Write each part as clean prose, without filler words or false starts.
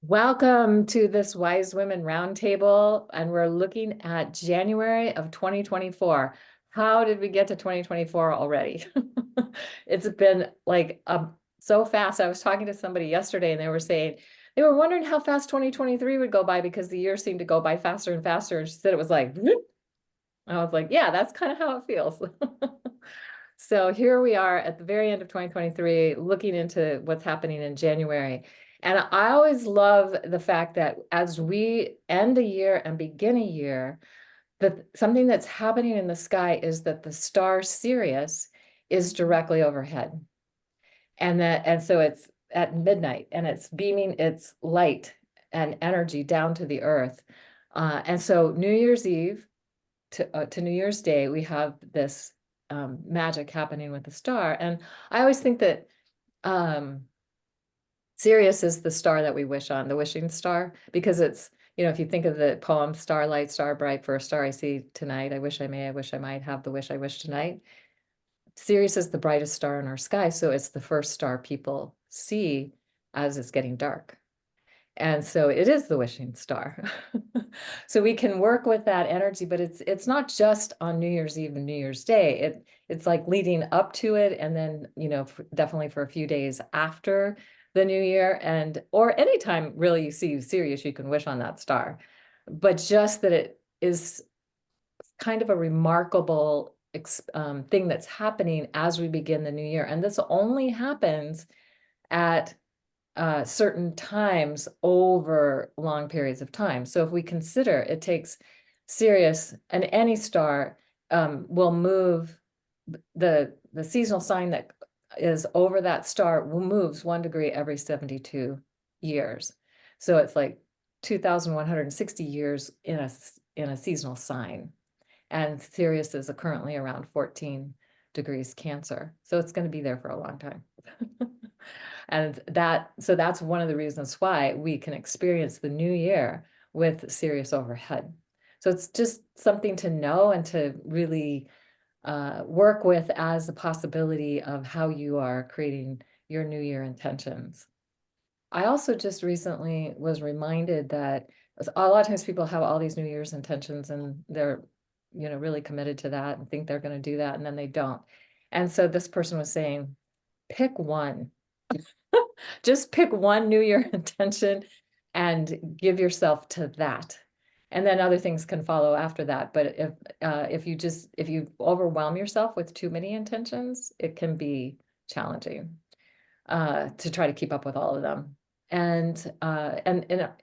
Welcome to this Wise Women Roundtable, and we're looking at January of 2024. How did we get to 2024 already? It's been like so fast. I was talking to somebody yesterday and they were saying they were wondering how fast 2023 would go by because the year seemed to go by faster and faster. And she said it was like, "Whoop." I was like, yeah, that's kind of how it feels. So here we are at the very end of 2023, looking into what's happening in January. And I always love the fact that as we end a year and begin a year, that something that's happening in the sky is that the star Sirius is directly overhead. And so it's at midnight and it's beaming its light and energy down to the earth. And so New Year's Eve to New Year's Day, we have this magic happening with the star. And I always think that Sirius is the star that we wish on, the wishing star, because it's, if you think of the poem, Starlight, Star Bright, for a star I see tonight, I wish I may, I wish I might have the wish I wish tonight. Sirius is the brightest star in our sky, so it's the first star people see as it's getting dark. And so it is the wishing star. So we can work with that energy, but it's not just on New Year's Eve and New Year's Day. It's like leading up to it, and then definitely for a few days after the new year, and or anytime really you see Sirius, you can wish on that star. But just that it is kind of a remarkable thing that's happening as we begin the new year, and this only happens at certain times over long periods of time. So if we consider it takes Sirius and any star will move the seasonal sign that is over that star moves 1 degree every 72 years. So it's like 2,160 years in a seasonal sign. And Sirius is currently around 14 degrees Cancer. So it's going to be there for a long time. And so that's one of the reasons why we can experience the new year with Sirius overhead. So it's just something to know and to really work with as a possibility of how you are creating your new year intentions. I also just recently was reminded that a lot of times people have all these New Year's intentions and they're, really committed to that and think they're going to do that, and then they don't. And so this person was saying, pick one. Just pick one New Year intention and give yourself to that. And then other things can follow after that. But if you overwhelm yourself with too many intentions, it can be challenging to try to keep up with all of them. And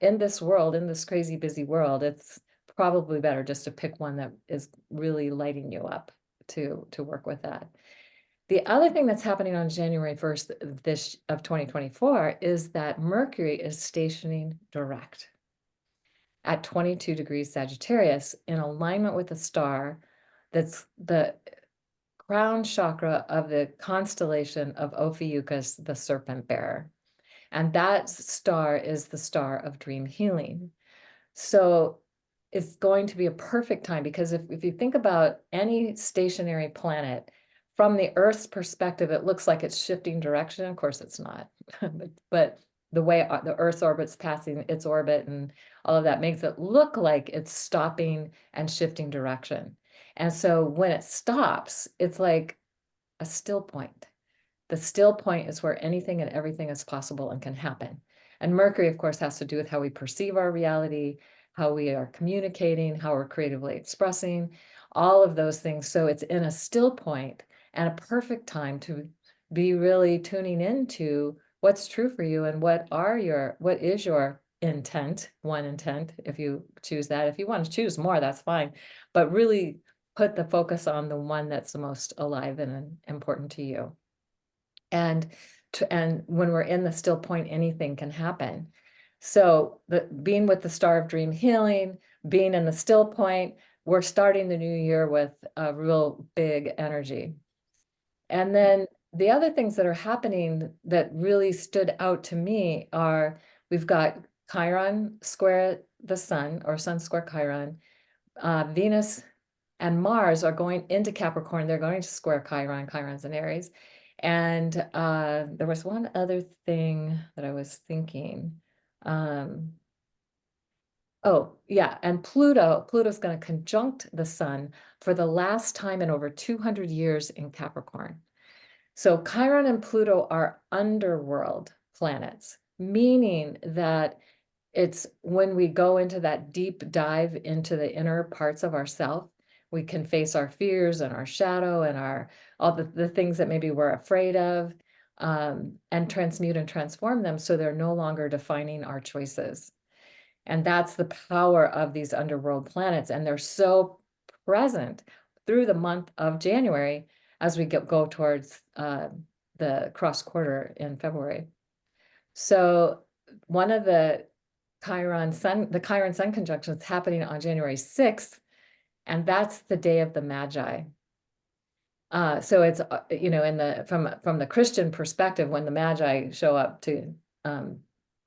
in this world, in this crazy busy world, it's probably better just to pick one that is really lighting you up to work with that. The other thing that's happening on January 1st of 2024 is that Mercury is stationing direct at 22 degrees Sagittarius in alignment with a star that's the crown chakra of the constellation of Ophiuchus, the serpent bearer. And that star is the star of dream healing. So it's going to be a perfect time, because if you think about any stationary planet, from the Earth's perspective, it looks like it's shifting direction. Of course, it's not. but the way the Earth's orbit's passing its orbit and all of that makes it look like it's stopping and shifting direction. And so when it stops, it's like a still point. The still point is where anything and everything is possible and can happen. And Mercury, of course, has to do with how we perceive our reality, how we are communicating, how we're creatively expressing, all of those things. So it's in a still point and a perfect time to be really tuning into what's true for you and what is your intent, one intent, if you choose that. If you want to choose more, that's fine. But really put the focus on the one that's the most alive and important to you. And when we're in the still point, anything can happen. So being with the star of dream healing, being in the still point, we're starting the new year with a real big energy. And then the other things that are happening that really stood out to me are we've got Chiron square the sun, or sun square Chiron. Venus and Mars are going into Capricorn. They're going to square Chiron. Chiron's in Aries. And there was one other thing that I was thinking. Oh, yeah, and Pluto's going to conjunct the sun for the last time in over 200 years in Capricorn. So Chiron and Pluto are underworld planets, meaning that it's when we go into that deep dive into the inner parts of ourself, we can face our fears and our shadow and our all the things that maybe we're afraid of, and transmute and transform them so they're no longer defining our choices. And that's the power of these underworld planets. And they're so present through the month of January as we go towards the cross quarter in February. So one of the Chiron Sun conjunction is happening on January 6th, and that's the day of the Magi. So it's in the from the Christian perspective, when the Magi show up to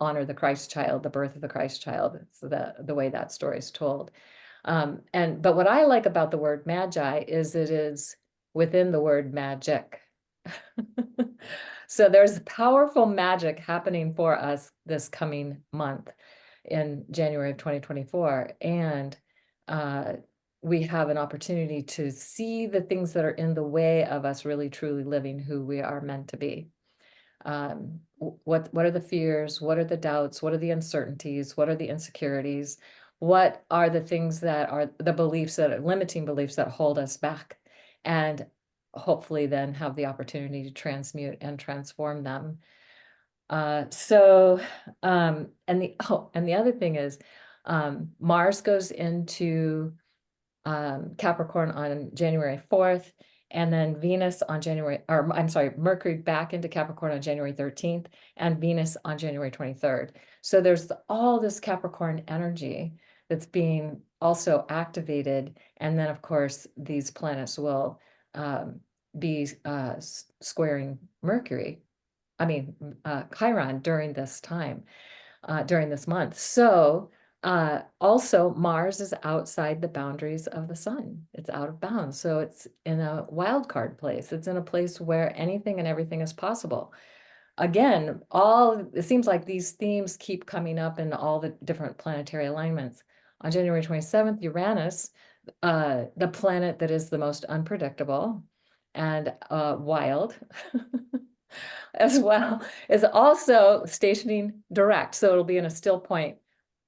honor the Christ child, the birth of the Christ child, it's the way that story is told. But what I like about the word Magi is it is within the word magic. So there's powerful magic happening for us this coming month in January of 2024. And we have an opportunity to see the things that are in the way of us really truly living who we are meant to be. What are the fears? What are the doubts? What are the uncertainties? What are the insecurities? What are the things that are the beliefs that are limiting beliefs that hold us back? And hopefully then have the opportunity to transmute and transform them. And the other thing is, Mars goes into Capricorn on January 4th, and then Venus on Mercury back into Capricorn on January 13th, and Venus on January 23rd. So there's all this Capricorn energy that's being also activated. And then, of course, these planets will be squaring Mercury, Chiron during this time, during this month. So also Mars is outside the boundaries of the sun. It's out of bounds. So it's in a wild card place. It's in a place where anything and everything is possible. Again, it seems like these themes keep coming up in all the different planetary alignments. On January 27th, Uranus, the planet that is the most unpredictable and wild, as well, is also stationing direct. So it'll be in a still point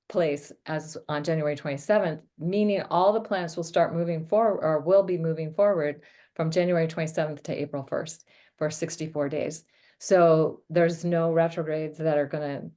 place as on January 27th, meaning all the planets will start moving forward, or will be moving forward from January 27th to April 1st for 64 days. So there's no retrogrades that are going to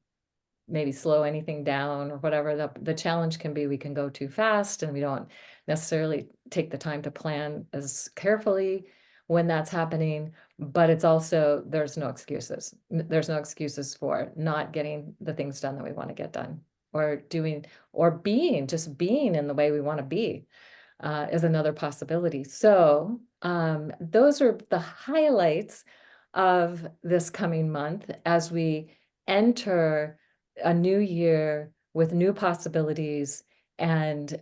maybe slow anything down or whatever. The challenge can be we can go too fast and we don't necessarily take the time to plan as carefully when that's happening. But it's also, there's no excuses. There's no excuses for not getting the things done that we want to get done, or being in the way we want to be, is another possibility. So those are the highlights of this coming month as we enter a new year with new possibilities and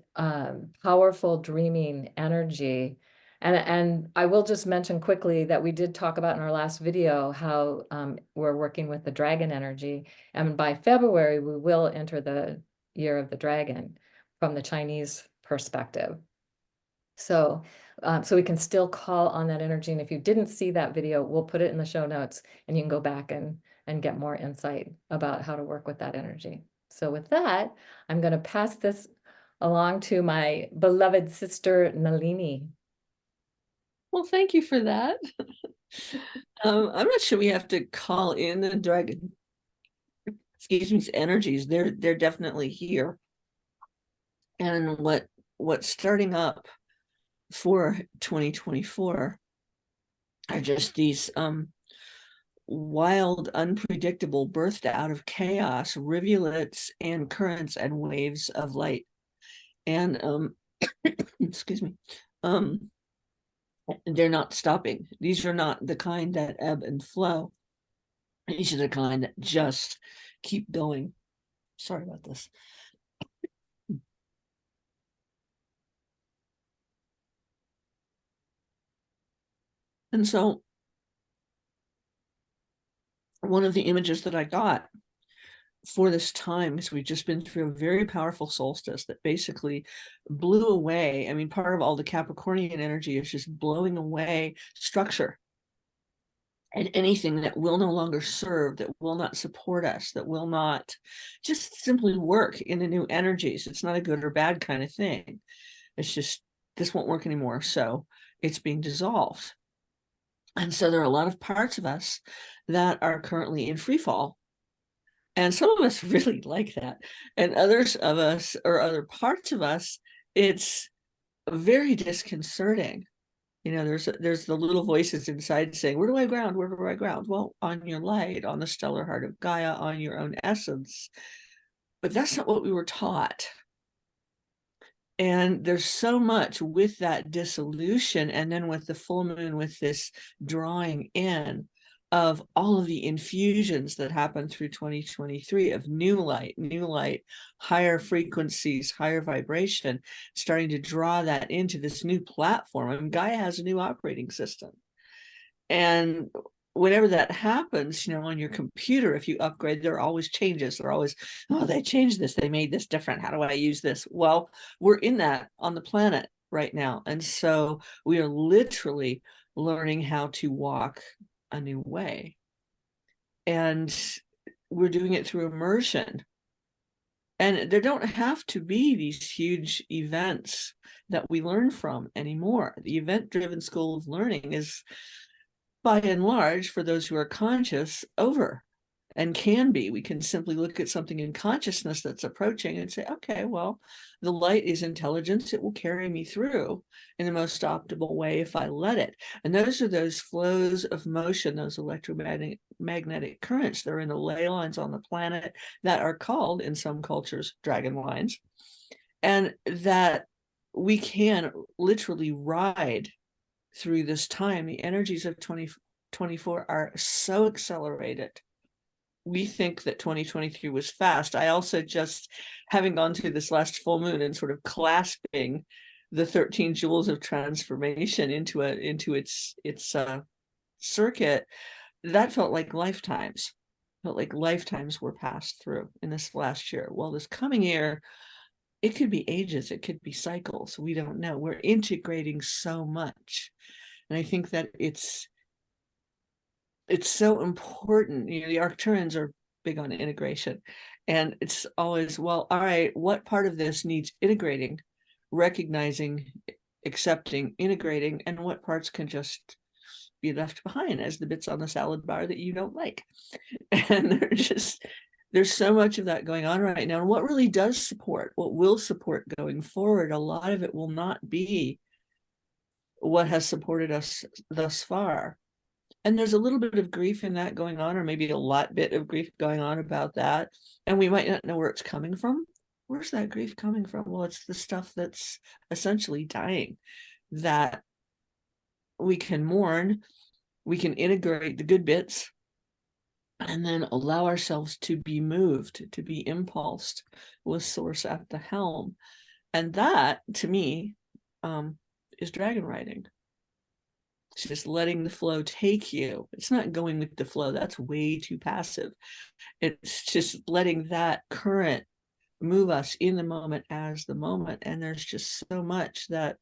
powerful dreaming energy. And I will just mention quickly that we did talk about in our last video how we're working with the dragon energy. And by February, we will enter the year of the dragon from the Chinese perspective. So, so we can still call on that energy. And if you didn't see that video, we'll put it in the show notes and you can go back and get more insight about how to work with that energy. So with that, I'm going to pass this along to my beloved sister, Nalini. Well, thank you for that. I'm not sure we have to call in the dragon, energies. They're definitely here. And what's starting up for 2024 are just these wild, unpredictable, burst out of chaos rivulets and currents and waves of light. And excuse me, they're not stopping. These are not the kind that ebb and flow. These are the kind that just keep going. Sorry about this. And so one of the images that I got for this time, because we've just been through a very powerful solstice that basically blew away. I mean, part of all the Capricornian energy is just blowing away structure and anything that will no longer serve, that will not support us, that will not just simply work in the new energies. It's not a good or bad kind of thing. It's just, this won't work anymore. So it's being dissolved. And so there are a lot of parts of us that are currently in free fall. And some of us really like that. And others of us, or other parts of us, it's very disconcerting. You know, there's the little voices inside saying, where do I ground? Where do I ground? Well, on your light, on the stellar heart of Gaia, on your own essence. But that's not what we were taught. And there's so much with that dissolution, and then with the full moon, with this drawing in of all of the infusions that happened through 2023 of new light, higher frequencies, higher vibration, starting to draw that into this new platform. I mean, Gaia has a new operating system. And whenever that happens, you know, on your computer, if you upgrade, there are always changes. There are always, oh, they changed this, they made this different. How do I use this? Well, we're in that on the planet right now. And so we are literally learning how to walk a new way. And we're doing it through immersion. And there don't have to be these huge events that we learn from anymore. The event-driven school of learning is, by and large, for those who are conscious, over, and can be. We can simply look at something in consciousness that's approaching and say, okay, well, the light is intelligence. It will carry me through in the most optimal way if I let it. And those are those flows of motion, those electromagnetic currents that are in the ley lines on the planet that are called, in some cultures, dragon lines, and that we can literally ride through this time. The energies of 2024 are so accelerated. We think that 2023 was fast. I also, just having gone through this last full moon and sort of clasping the 13 jewels of transformation into its circuit, that felt like lifetimes. Felt like lifetimes were passed through in this last year. Well, this coming year, it could be ages, it could be cycles. We don't know. We're integrating so much. And I think that it's so important. You know, the Arcturians are big on integration. And it's always, well, all right, what part of this needs integrating, recognizing, accepting, integrating, and what parts can just be left behind as the bits on the salad bar that you don't like. And there's so much of that going on right now. And what really does support, what will support going forward, a lot of it will not be what has supported us thus far. And there's a little bit of grief in that going on, or maybe a bit of grief going on about that. And we might not know where it's coming from. Where's that grief coming from? Well, it's the stuff that's essentially dying that we can mourn, we can integrate the good bits, and then allow ourselves to be moved, to be impulsed with Source at the helm. And that, to me, is dragon riding. It's just letting the flow take you. It's not going with the flow. That's way too passive. It's just letting that current move us in the moment as the moment. And there's just so much that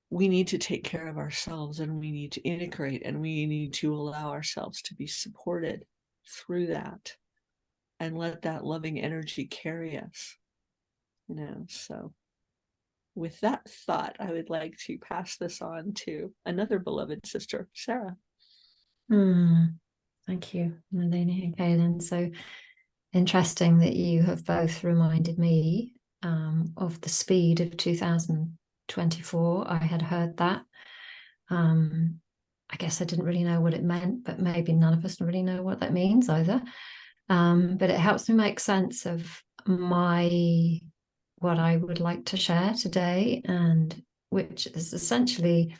we need to take care of ourselves, and we need to integrate, and we need to allow ourselves to be supported through that and let that loving energy carry us. You know, so with that thought, I would like to pass this on to another beloved sister, Sarah. Thank you, Melanie and Kaylin. So interesting that you have both reminded me of the speed of 2024. I had heard that. I guess I didn't really know what it meant, but maybe none of us really know what that means either. But it helps me make sense of what I would like to share today, and which is essentially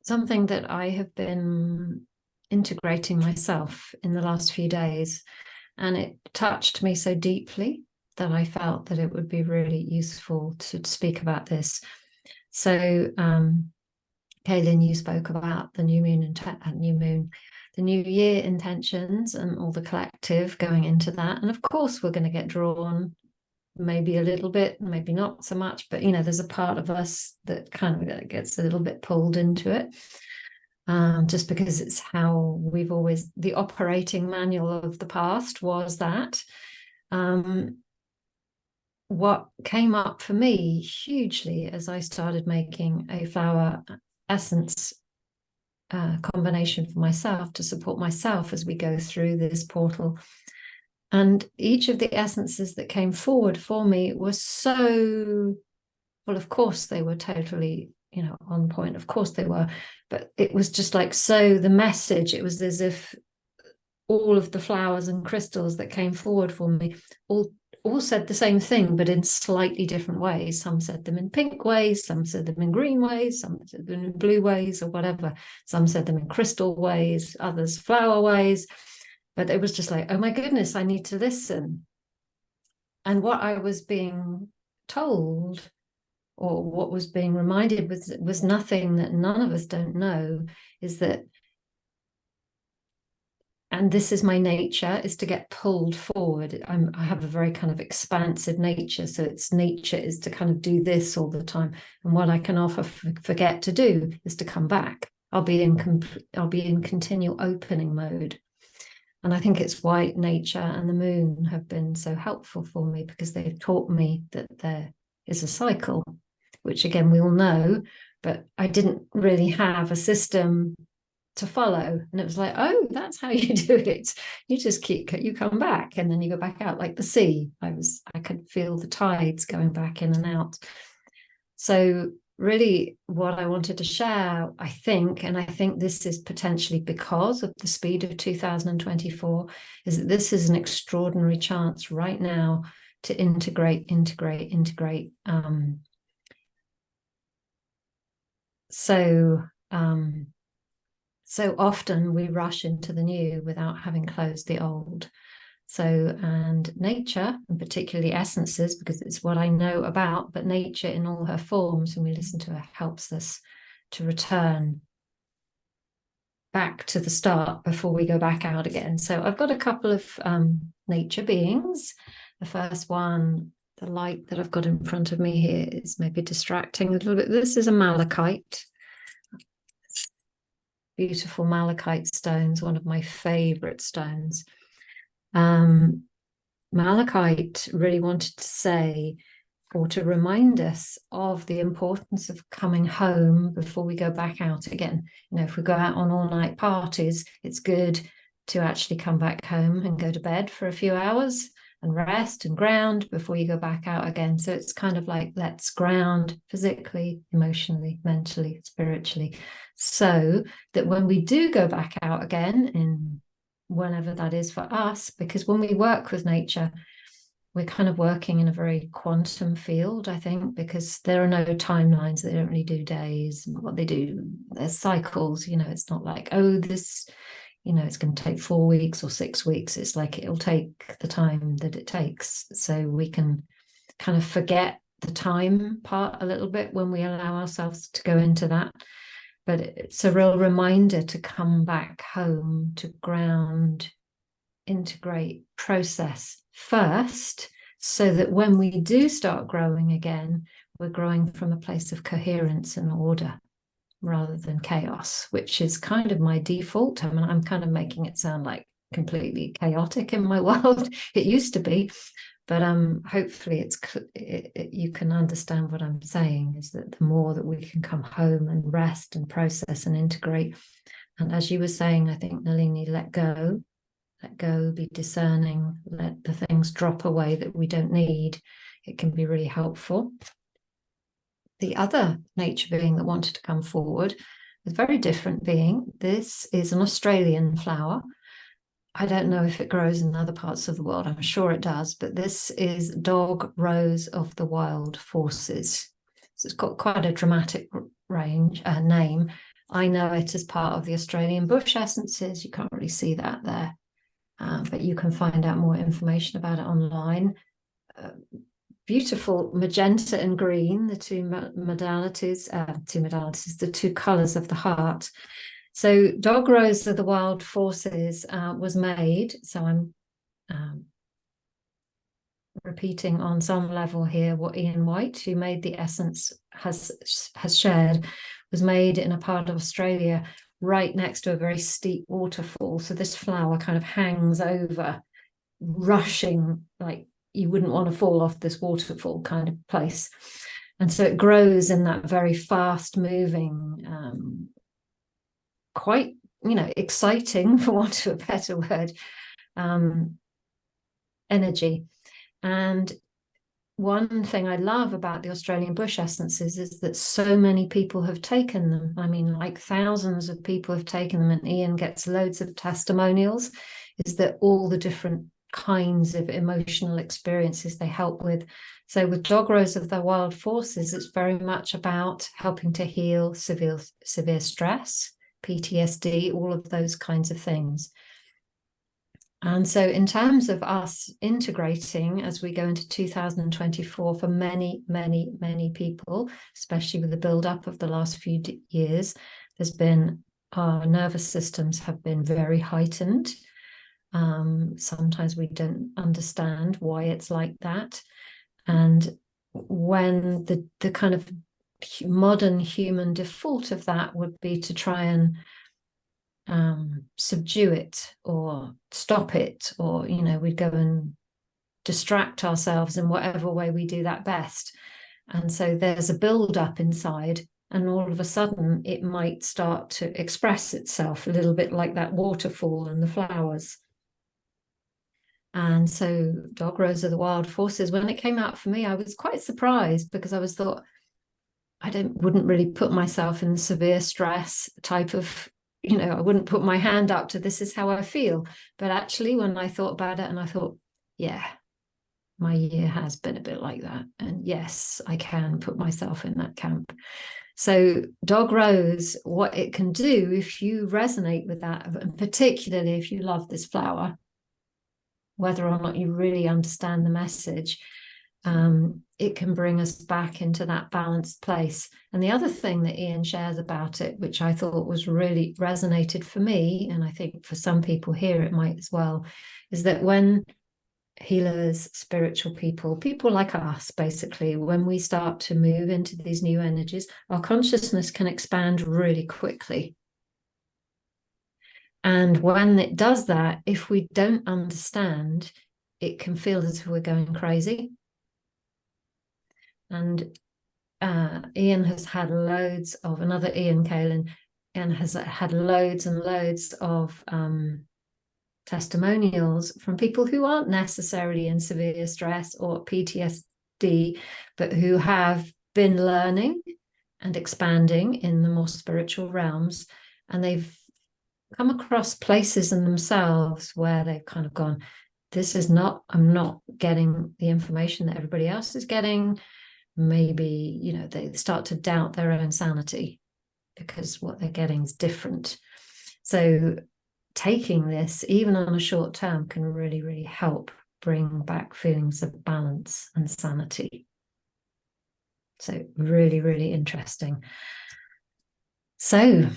something that I have been integrating myself in the last few days, and it touched me so deeply that I felt that it would be really useful to speak about this. So Kaylin, you spoke about the new moon and the new year intentions and all the collective going into that. And of course, we're going to get drawn maybe a little bit, maybe not so much, but there's a part of us that kind of gets a little bit pulled into it. Just because it's how we've always, the operating manual of the past was that. What came up for me hugely as I started making a flower essence combination for myself to support myself as we go through this portal. And each of the essences that came forward for me was so, well, of course they were totally, on point. Of course they were, but it was just like, so the message, it was as if all of the flowers and crystals that came forward for me all said the same thing, but in slightly different ways. Some said them in pink ways, some said them in green ways, some said them in blue ways or whatever. Some said them in crystal ways, others flower ways. But it was just like, oh my goodness, I need to listen. And what I was being told, or what was being reminded, was nothing that none of us don't know, is that, and this is my nature, is to get pulled forward. I have a very kind of expansive nature. So its nature is to kind of do this all the time. And what I can often forget to do is to come back. I'll be in continual opening mode. And I think it's why nature and the moon have been so helpful for me, because they've taught me that there is a cycle, which again, we all know, but I didn't really have a system to follow. And it was like, oh, that's how you do it. You just you come back and then you go back out like the sea. I could feel the tides going back in and out. So really what I wanted to share, I think this is potentially because of the speed of 2024, is that this is an extraordinary chance right now to integrate. So often we rush into the new without having closed the old. So, and nature, and particularly essences, because it's what I know about, but nature in all her forms, when we listen to her, helps us to return back to the start before we go back out again. So I've got a couple of nature beings. The first one, the light that I've got in front of me here, is maybe distracting a little bit. This is a malachite. Beautiful malachite stones, one of my favorite stones. Malachite really wanted to say, or to remind us of the importance of coming home before we go back out again. If we go out on all-night parties, it's good to actually come back home and go to bed for a few hours and rest and ground before you go back out again. So it's kind of like, let's ground physically, emotionally, mentally, spiritually, so that when we do go back out again, in whenever that is for us, because when we work with nature, we're kind of working in a very quantum field, I think, because there are no timelines. They don't really do days. What they do, there's cycles. It's not like, oh, this, it's going to take 4 weeks or 6 weeks. It's like it'll take the time that it takes. So we can kind of forget the time part a little bit when we allow ourselves to go into that. But it's a real reminder to come back home, to ground, integrate, process first, so that when we do start growing again, we're growing from a place of coherence and order rather than chaos, which is kind of my default. I mean, I'm kind of making it sound like completely chaotic in my world. It used to be, but hopefully you can understand what I'm saying, is that the more that we can come home and rest and process and integrate, and as you were saying, I think, Nalini, let go, be discerning, let the things drop away that we don't need. It can be really helpful. The other nature being that wanted to come forward is a very different being. This is an Australian flower. I don't know if it grows in other parts of the world. I'm sure it does, but this is Dog Rose of the Wild Forces. So it's got quite a dramatic name. I know it as part of the Australian bush essences. You can't really see that there, but you can find out more information about it online. Beautiful magenta and green, the two modalities, the two colors of the heart. So Dog Rose of the Wild Forces was made. So I'm repeating on some level here what Ian White, who made the essence, has shared, was made in a part of Australia right next to a very steep waterfall. So this flower kind of hangs over, rushing, like you wouldn't want to fall off this waterfall kind of place. And so it grows in that very fast moving, quite, exciting, for want of a better word, energy. And one thing I love about the Australian bush essences is that so many people have taken them. I mean, like thousands of people have taken them, and Ian gets loads of testimonials, is that all the different kinds of emotional experiences they help with. So with Dog Rose of the Wild Forces, it's very much about helping to heal severe stress, PTSD, all of those kinds of things. And so in terms of us integrating as we go into 2024, for many, many, many people, especially with the build-up of the last few years, there's been, our nervous systems have been very heightened. Sometimes we don't understand why it's like that. And when the kind of modern human default of that would be to try and subdue it or stop it, or we'd go and distract ourselves in whatever way we do that best. And so there's a build up inside, and all of a sudden it might start to express itself a little bit like that waterfall and the flowers. And so Dog Rose of the Wild Forces, when it came out for me, I was quite surprised, because I thought I wouldn't really put myself in the severe stress type of, I wouldn't put my hand up to this is how I feel. But actually, when I thought about it, and I thought, yeah, my year has been a bit like that. And yes, I can put myself in that camp. So Dog Rose, what it can do, if you resonate with that, and particularly if you love this flower, whether or not you really understand the message, it can bring us back into that balanced place. And the other thing that Ian shares about it, which I thought was really resonated for me, and I think for some people here it might as well, is that when healers, spiritual people like us, basically, when we start to move into these new energies, our consciousness can expand really quickly. And when it does that, if we don't understand, it can feel as if we're going crazy. And Ian has had loads of, another Ian Kalin, and has had loads and loads of testimonials from people who aren't necessarily in severe stress or PTSD, but who have been learning and expanding in the more spiritual realms. And they've come across places in themselves where they've kind of gone, I'm not getting the information that everybody else is getting. Maybe, they start to doubt their own sanity because what they're getting is different. So taking this, even on a short term, can really, really help bring back feelings of balance and sanity. So really, really interesting. So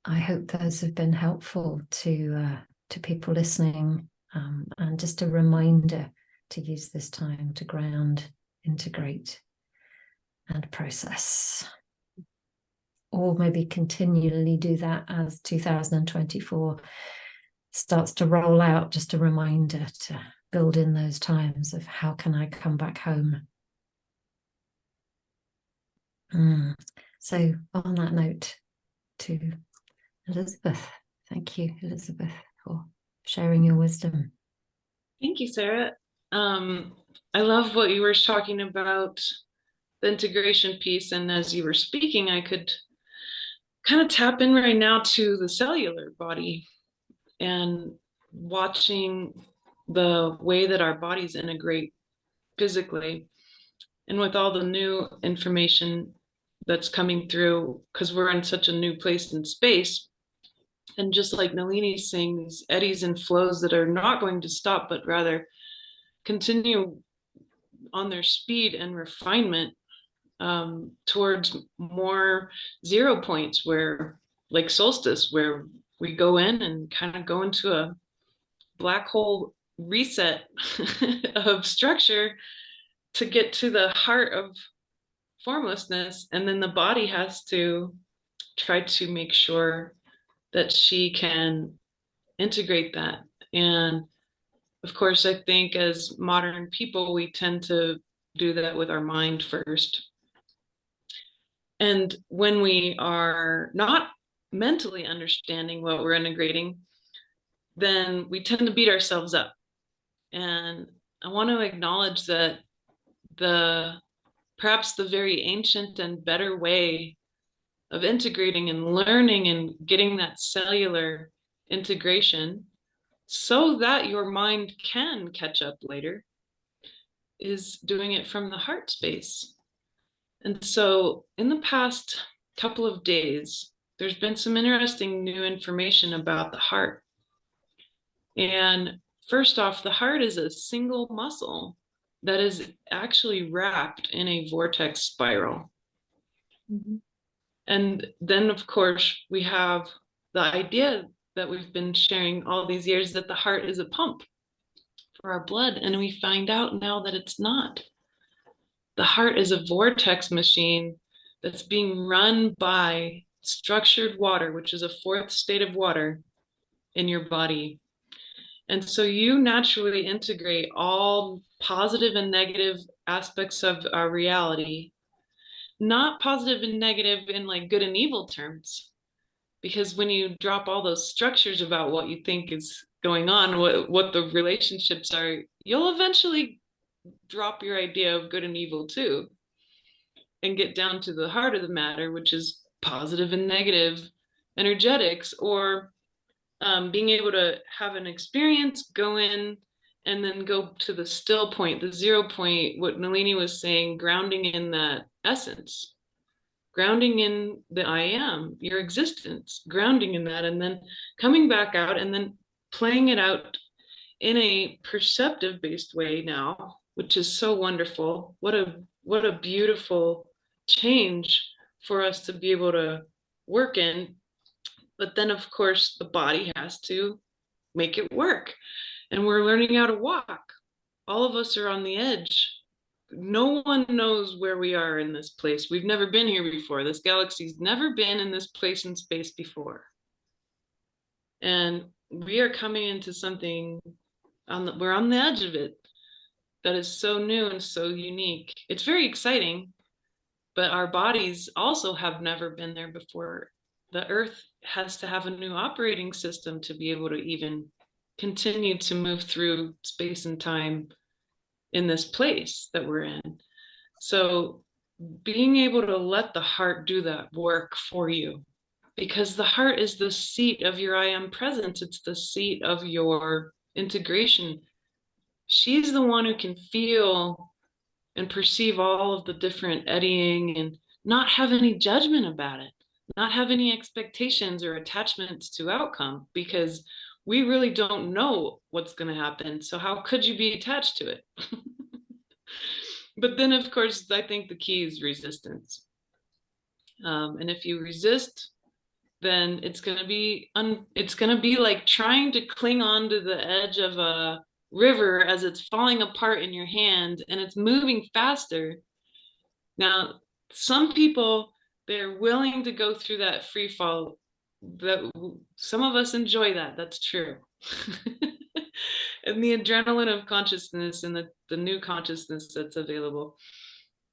I hope those have been helpful to people listening, and just a reminder to use this time to ground, integrate, and process. Or maybe continually do that as 2024 starts to roll out, just a reminder to build in those times of how can I come back home. So on that note, to Elizabeth. Thank you, Elizabeth, for sharing your wisdom. Thank you, Sarah. I love what you were talking about, the integration piece. And as you were speaking, I could kind of tap in right now to the cellular body and watching the way that our bodies integrate physically. And with all the new information that's coming through, because we're in such a new place in space. And just like Nalini's saying, these eddies and flows that are not going to stop, but rather continue on their speed and refinement towards more 0 points where like solstice, where we go in and kind of go into a black hole reset of structure to get to the heart of formlessness. And then the body has to try to make sure that she can integrate that. And of course, I think as modern people, we tend to do that with our mind first. And when we are not mentally understanding what we're integrating, then we tend to beat ourselves up. And I want to acknowledge that perhaps the very ancient and better way of integrating and learning and getting that cellular integration so that your mind can catch up later is doing it from the heart space. And so in the past couple of days, there's been some interesting new information about the heart. And first off, the heart is a single muscle that is actually wrapped in a vortex spiral. Mm-hmm. And then, of course, we have the idea that we've been sharing all these years that the heart is a pump for our blood. And we find out now that it's not. The heart is a vortex machine that's being run by structured water, which is a fourth state of water in your body. And so you naturally integrate all positive and negative aspects of our reality, not positive and negative in like good and evil terms, because when you drop all those structures about what you think is going on, what the relationships are, you'll eventually drop your idea of good and evil too, and get down to the heart of the matter, which is positive and negative energetics, or being able to have an experience, go in, and then go to the still point, the 0 point, what Nalini was saying, grounding in that essence, grounding in the I am, your existence, grounding in that, and then coming back out and then playing it out in a perceptive based way now, which is so wonderful. What a beautiful change for us to be able to work in. But then, of course, the body has to make it work. And we're learning how to walk. All of us are on the edge. No one knows where we are in this place. We've never been here before. This galaxy's never been in this place in space before. And we are coming into something, we're on the edge of it, that is so new and so unique. It's very exciting, but our bodies also have never been there before. The earth has to have a new operating system to be able to even continue to move through space and time in this place that we're in. So being able to let the heart do that work for you, because the heart is the seat of your I am presence. It's the seat of your integration. She's the one who can feel and perceive all of the different eddying and not have any judgment about it, not have any expectations or attachments to outcome, because we really don't know what's going to happen. So how could you be attached to it? But then, of course, I think the key is resistance. And if you resist, then it's going to be like trying to cling on to the edge of a river as it's falling apart in your hand and it's moving faster. Now, some people, they're willing to go through that free fall. That some of us enjoy that. That's true. And the adrenaline of consciousness and the new consciousness that's available.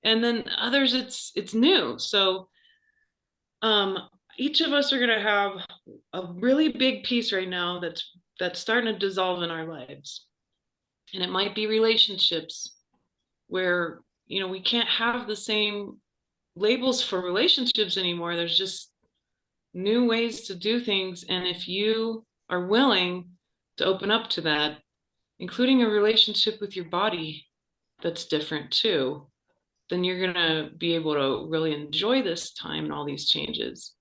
And then others, it's new. So each of us are going to have a really big piece right now that's starting to dissolve in our lives. And it might be relationships where, we can't have the same labels for relationships anymore. There's just new ways to do things. And if you are willing to open up to that, including a relationship with your body that's different too, then you're going to be able to really enjoy this time and all these changes.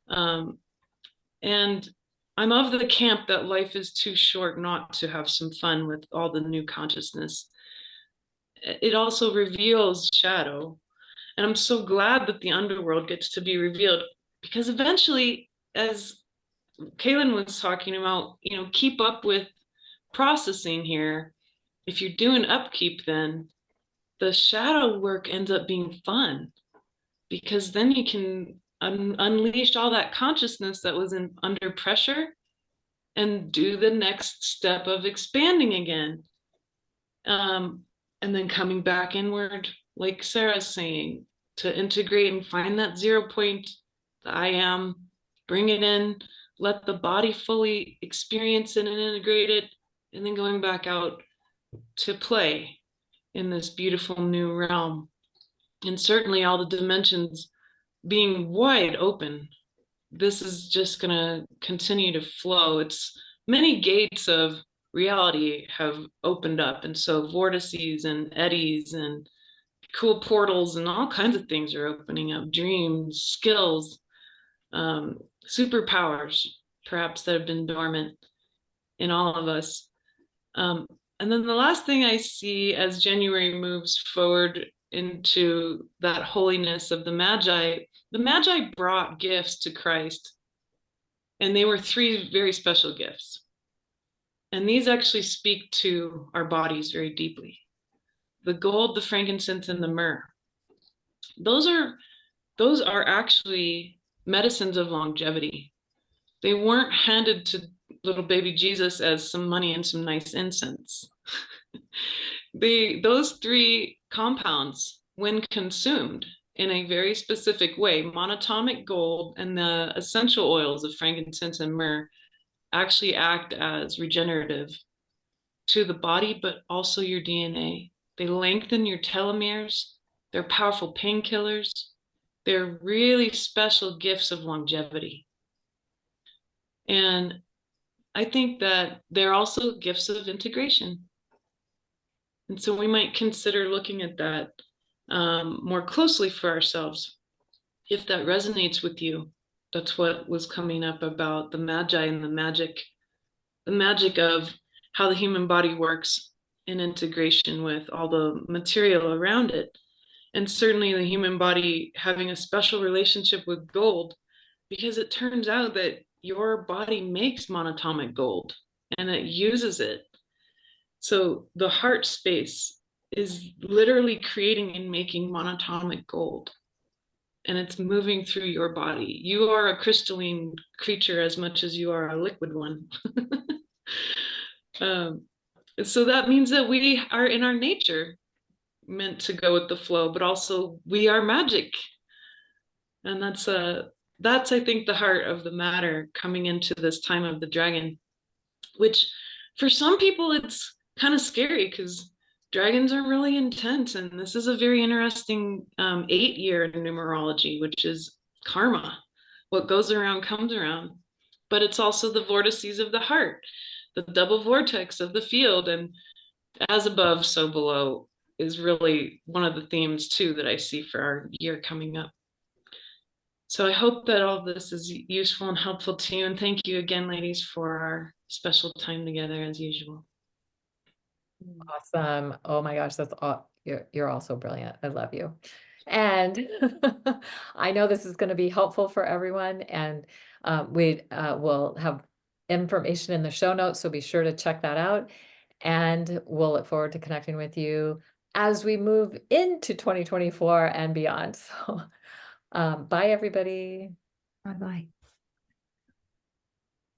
And I'm of the camp that life is too short not to have some fun with all the new consciousness. It also reveals shadow. And I'm so glad that the underworld gets to be revealed. because eventually, as Kaylin was talking about, keep up with processing here. If you're doing upkeep, then the shadow work ends up being fun, because then you can unleash all that consciousness that was under pressure and do the next step of expanding again. And then coming back inward, like Sarah's saying, to integrate and find that 0 point, the I am, bring it in, let the body fully experience it and integrate it, and then going back out to play in this beautiful new realm. And certainly all the dimensions being wide open. This is just going to continue to flow. It's many gates of reality have opened up. And so vortices and eddies and cool portals and all kinds of things are opening up. Dreams, skills, superpowers, perhaps, that have been dormant in all of us. And then the last thing I see as January moves forward into that holiness of the Magi brought gifts to Christ, and they were 3 very special gifts. And these actually speak to our bodies very deeply. The gold, the frankincense, and the myrrh. Those are actually medicines of longevity. They weren't handed to little baby Jesus as some money and some nice incense. Those 3 compounds, when consumed in a very specific way, monatomic gold and the essential oils of frankincense and myrrh, actually act as regenerative to the body, but also your DNA. They lengthen your telomeres. They're powerful painkillers. They're really special gifts of longevity. And I think that they're also gifts of integration. And so we might consider looking at that more closely for ourselves, if that resonates with you. That's what was coming up about the Magi and the magic of how the human body works in integration with all the material around it. And certainly the human body having a special relationship with gold, because it turns out that your body makes monatomic gold and it uses it. So the heart space is literally creating and making monatomic gold, and it's moving through your body. You are a crystalline creature as much as you are a liquid one. So that means that we are in our nature meant to go with the flow, but also we are magic. And that's I think the heart of the matter coming into this time of the dragon, which for some people it's kind of scary because dragons are really intense, and this is a very interesting 8-year numerology, which is karma. What goes around comes around. But it's also the vortices of the heart, the double vortex of the field, and as above, so below is really one of the themes too that I see for our year coming up. So I hope that all of this is useful and helpful to you. And thank you again, ladies, for our special time together as usual. Awesome. Oh my gosh, that's all. You're all so brilliant. I love you. And I know this is going to be helpful for everyone. And we will have information in the show notes, so be sure to check that out. And we'll look forward to connecting with you as we move into 2024 and beyond. So bye, everybody. Bye-bye.